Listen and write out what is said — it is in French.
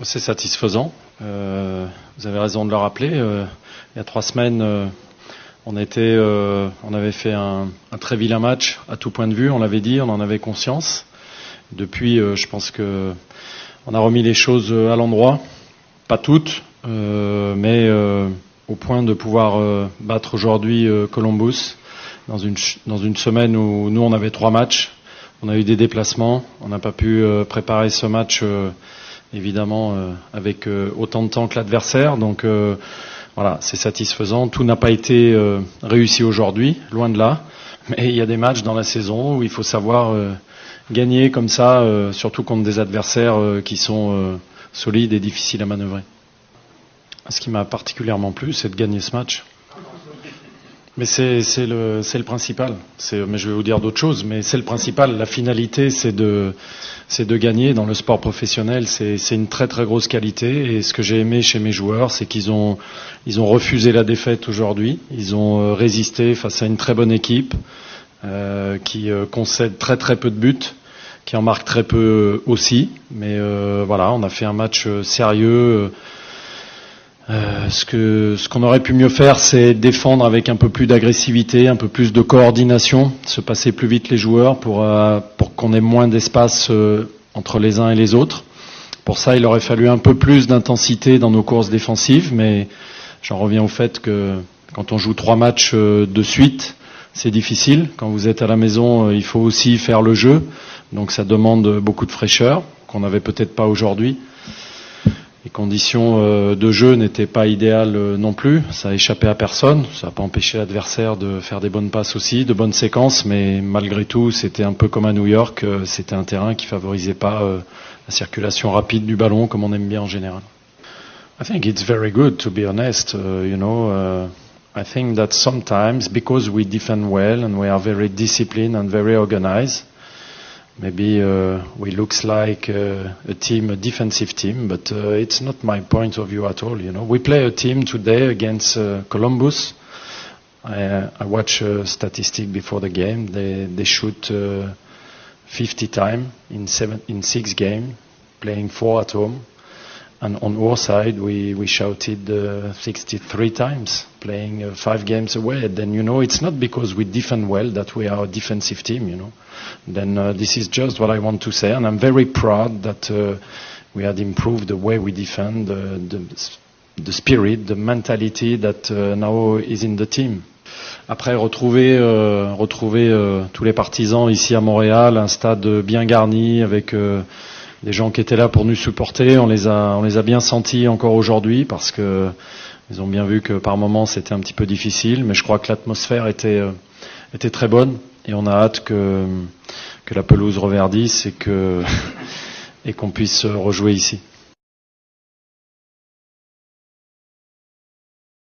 C'est satisfaisant. Vous avez raison de le rappeler. Il y a 3 semaines, on avait fait un très vilain match à tout point de vue. On l'avait dit, on en avait conscience. Depuis, je pense que on a remis les choses à l'endroit. Pas toutes, mais au point de pouvoir battre aujourd'hui Columbus dans une semaine où nous on avait 3 matchs. On a eu des déplacements. On n'a pas pu préparer ce match. Évidemment avec autant de temps que l'adversaire, donc voilà, c'est satisfaisant. Tout n'a pas été réussi aujourd'hui, loin de là, mais il y a des matchs dans la saison où il faut savoir gagner comme ça, surtout contre des adversaires qui sont solides et difficiles à manœuvrer. Ce qui m'a particulièrement plu, c'est de gagner ce match. Mais c'est le principal. Mais je vais vous dire d'autres choses, mais c'est le principal. La finalité, c'est de gagner dans le sport professionnel. C'est une très très grosse qualité. Et ce que j'ai aimé chez mes joueurs, c'est qu'ils ont refusé la défaite aujourd'hui. Ils ont résisté face à une très bonne équipe qui concède très très peu de buts, qui en marque très peu aussi. Mais voilà, on a fait un match sérieux. Ce qu'on aurait pu mieux faire, c'est défendre avec un peu plus d'agressivité, un peu plus de coordination, se passer plus vite les joueurs pour qu'on ait moins d'espace entre les uns et les autres. Pour ça, il aurait fallu un peu plus d'intensité dans nos courses défensives, mais j'en reviens au fait que quand on joue 3 matchs de suite, c'est difficile. Quand vous êtes à la maison, il faut aussi faire le jeu, donc ça demande beaucoup de fraîcheur, qu'on n'avait peut-être pas aujourd'hui. Les conditions de jeu n'étaient pas idéales non plus, ça a échappé à personne, ça n'a pas empêché l'adversaire de faire des bonnes passes aussi, de bonnes séquences, mais malgré tout c'était un peu comme à New York, c'était un terrain qui favorisait pas la circulation rapide du ballon comme on aime bien en général. I think it's very good to be honest, I think that sometimes because we defend well and we are very disciplined and very organized, maybe we looks like a defensive team, but it's not my point of view at all. We play a team today against Columbus. I watch a statistic before the game. They shoot 50 times in 6 games, playing 4 at home. And on our side, we shouted 63 times, playing 5 games away. Then, it's not because we defend well that we are a defensive team, Then this is just what I want to say. And I'm very proud that we had improved the way we defend, the spirit, the mentality that now is in the team. Après, retrouver tous les partisans ici à Montréal, un stade bien garni avec des gens qui étaient là pour nous supporter, on les a bien sentis encore aujourd'hui parce que ils ont bien vu que par moments c'était un petit peu difficile, mais je crois que l'atmosphère était très bonne et on a hâte que la pelouse reverdisse et qu'on puisse rejouer ici.